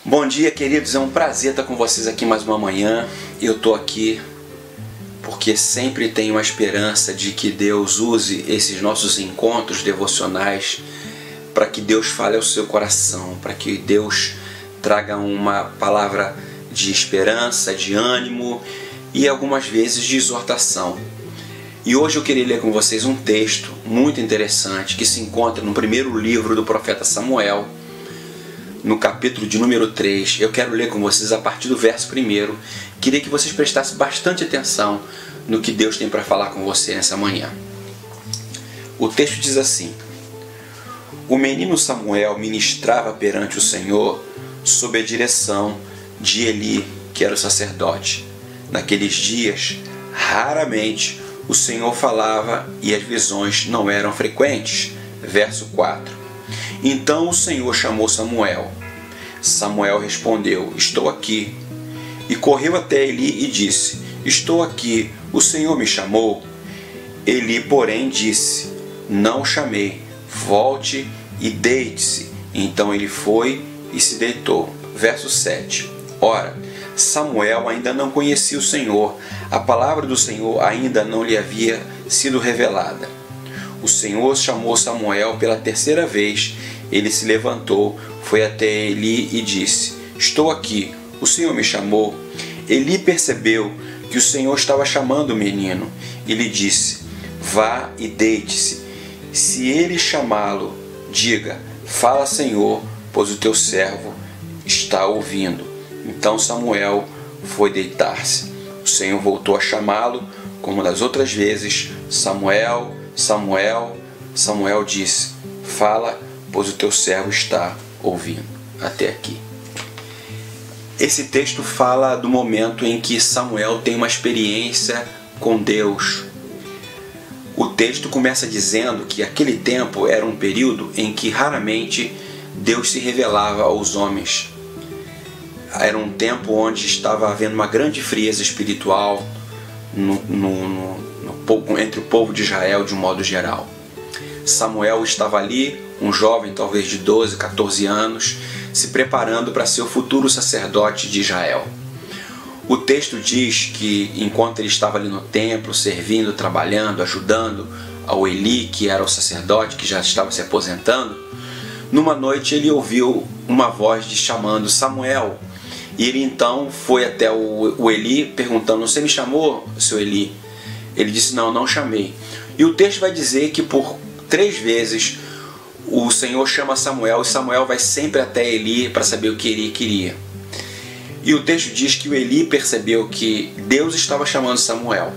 Bom dia, queridos, é um prazer estar com vocês aqui mais uma manhã. Eu estou aqui porque sempre tenho a esperança de que Deus use esses nossos encontros devocionais para que Deus fale ao seu coração, para que Deus traga uma palavra de esperança, de ânimo e algumas vezes de exortação. E hoje eu queria ler com vocês um texto muito interessante que se encontra no primeiro livro do profeta Samuel, no capítulo de número 3. Eu quero ler com vocês a partir do verso 1. Queria que vocês prestassem bastante atenção no que Deus tem para falar com você nessa manhã. O texto diz assim: O menino Samuel ministrava perante o Senhor sob a direção de Eli, que era o sacerdote. Naqueles dias, raramente o Senhor falava e as visões não eram frequentes. Verso 4. Então o Senhor chamou Samuel. Samuel respondeu: Estou aqui. E correu até Eli e disse: Estou aqui, o Senhor me chamou? Eli, porém, disse: Não o chamei, volte e deite-se. Então ele foi e se deitou. Verso 7. Ora, Samuel ainda não conhecia o Senhor, a palavra do Senhor ainda não lhe havia sido revelada. O Senhor chamou Samuel pela terceira vez. Ele se levantou, foi até Eli e disse: Estou aqui, o Senhor me chamou? Eli percebeu que o Senhor estava chamando o menino e lhe disse: Vá e deite-se. Se ele chamá-lo, diga: Fala, Senhor, pois o teu servo está ouvindo. Então Samuel foi deitar-se. O Senhor voltou a chamá-lo, como das outras vezes: Samuel, Samuel. Samuel disse: Fala, pois o teu servo está ouvindo. Até aqui. Esse texto fala do momento em que Samuel tem uma experiência com Deus. O texto começa dizendo que aquele tempo era um período em que raramente Deus se revelava aos homens. Era um tempo onde estava havendo uma grande frieza espiritual entre o povo de Israel de um modo geral. Samuel estava ali, um jovem talvez de 12, 14 anos, se preparando para ser o futuro sacerdote de Israel. O texto diz que enquanto ele estava ali no templo, servindo, trabalhando, ajudando ao Eli, que era o sacerdote que já estava se aposentando, numa noite ele ouviu uma voz chamando Samuel. E ele então foi até o Eli perguntando: Você me chamou, seu Eli? Ele disse: Não, não chamei. E o texto vai dizer que por 3 vezes o Senhor chama Samuel e Samuel vai sempre até Eli para saber o que Eli queria. E o texto diz que o Eli percebeu que Deus estava chamando Samuel.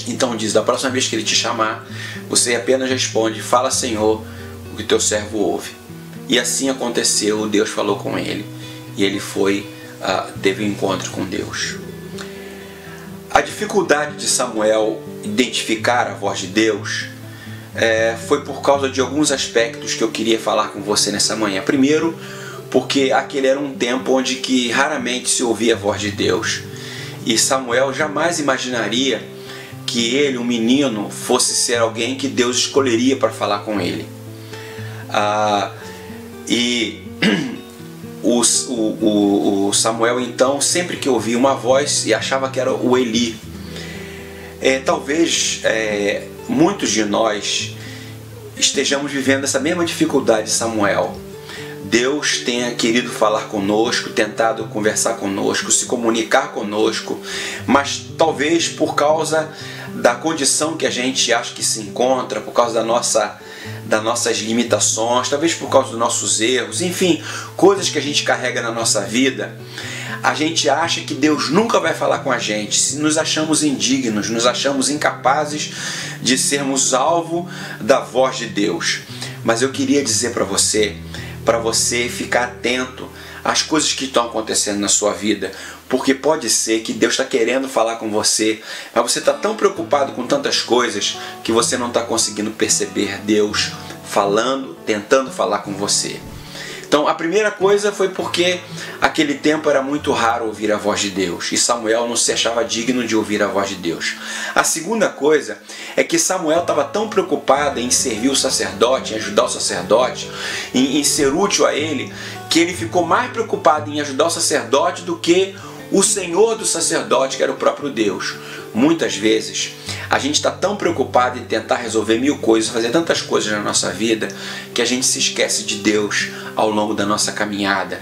Então diz: da próxima vez que ele te chamar, você apenas responde: Fala, Senhor, o que teu servo ouve. E assim aconteceu. Deus falou com ele e ele teve um encontro com Deus. A dificuldade de Samuel identificar a voz de Deus foi por causa de alguns aspectos que eu queria falar com você nessa manhã. Primeiro, porque aquele era um tempo onde que raramente se ouvia a voz de Deus. E Samuel jamais imaginaria que ele, um menino, fosse ser alguém que Deus escolheria para falar com ele. O Samuel então, sempre que ouvia uma voz, e achava que era o Eli. Talvez muitos de nós estejamos vivendo essa mesma dificuldade de Samuel. Deus tenha querido falar conosco, tentado conversar conosco, se comunicar conosco, mas talvez por causa da condição que a gente acha que se encontra, por causa das nossas limitações, talvez por causa dos nossos erros, enfim, coisas que a gente carrega na nossa vida, a gente acha que Deus nunca vai falar com a gente, se nos achamos indignos, nos achamos incapazes de sermos alvo da voz de Deus. Mas eu queria dizer para você ficar atento às coisas que estão acontecendo na sua vida, porque pode ser que Deus está querendo falar com você, mas você está tão preocupado com tantas coisas que você não está conseguindo perceber Deus falando, tentando falar com você. Então a primeira coisa foi porque aquele tempo era muito raro ouvir a voz de Deus e Samuel não se achava digno de ouvir a voz de Deus. A segunda coisa é que Samuel estava tão preocupado em servir o sacerdote, em ajudar o sacerdote, em ser útil a ele, que ele ficou mais preocupado em ajudar o sacerdote do que o Senhor do sacerdote, que era o próprio Deus. Muitas vezes a gente está tão preocupado em tentar resolver mil coisas, fazer tantas coisas na nossa vida, que a gente se esquece de Deus ao longo da nossa caminhada.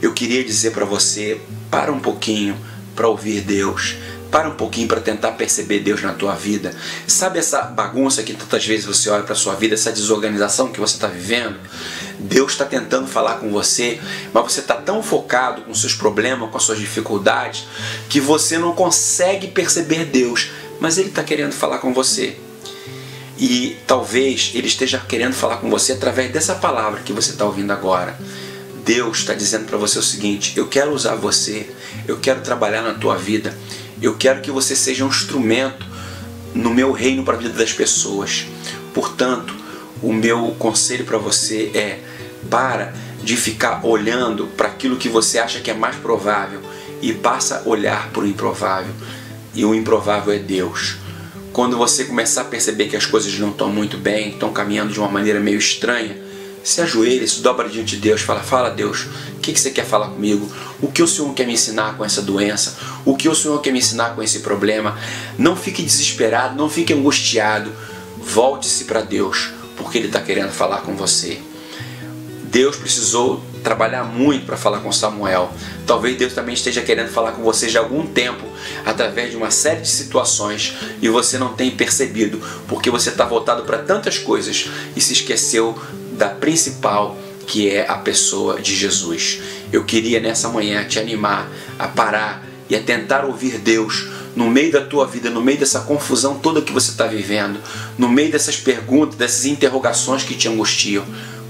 Eu queria dizer para você, para um pouquinho para ouvir Deus. Para um pouquinho para tentar perceber Deus na tua vida. Sabe essa bagunça que tantas vezes você olha para a sua vida, essa desorganização que você está vivendo? Deus está tentando falar com você, mas você está tão focado com seus problemas, com as suas dificuldades, que você não consegue perceber Deus. Mas Ele está querendo falar com você. E talvez Ele esteja querendo falar com você através dessa palavra que você está ouvindo agora. Deus está dizendo para você o seguinte: eu quero usar você, eu quero trabalhar na tua vida. Eu quero que você seja um instrumento no meu reino para a vida das pessoas. Portanto, o meu conselho para você é: para de ficar olhando para aquilo que você acha que é mais provável e passa a olhar para o improvável. E o improvável é Deus. Quando você começar a perceber que as coisas não estão muito bem, estão caminhando de uma maneira meio estranha, se ajoelha, se dobra diante de Deus, fala: Deus, o que você quer falar comigo? O que o Senhor quer me ensinar com essa doença? O que o Senhor quer me ensinar com esse problema? Não fique desesperado, não fique angustiado. Volte-se para Deus, porque Ele está querendo falar com você. Deus precisou trabalhar muito para falar com Samuel. Talvez Deus também esteja querendo falar com você já há algum tempo, através de uma série de situações, e você não tem percebido, porque você está voltado para tantas coisas e se esqueceu da principal, que é a pessoa de Jesus. Eu queria nessa manhã te animar a parar e a tentar ouvir Deus no meio da tua vida, no meio dessa confusão toda que você está vivendo, no meio dessas perguntas, dessas interrogações que te angustiam,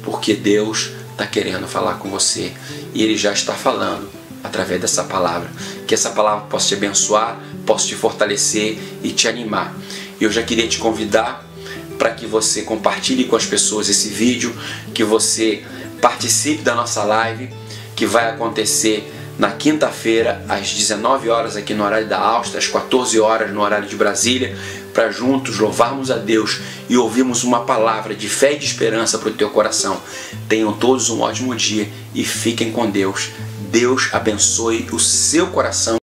porque Deus está querendo falar com você e Ele já está falando através dessa palavra. Que essa palavra possa te abençoar, possa te fortalecer e te animar. Eu já queria te convidar para que você compartilhe com as pessoas esse vídeo, que você participe da nossa live, que vai acontecer na quinta-feira, às 19 horas aqui no horário da Áustria, às 14 horas no horário de Brasília, para juntos louvarmos a Deus e ouvirmos uma palavra de fé e de esperança para o teu coração. Tenham todos um ótimo dia e fiquem com Deus. Deus abençoe o seu coração.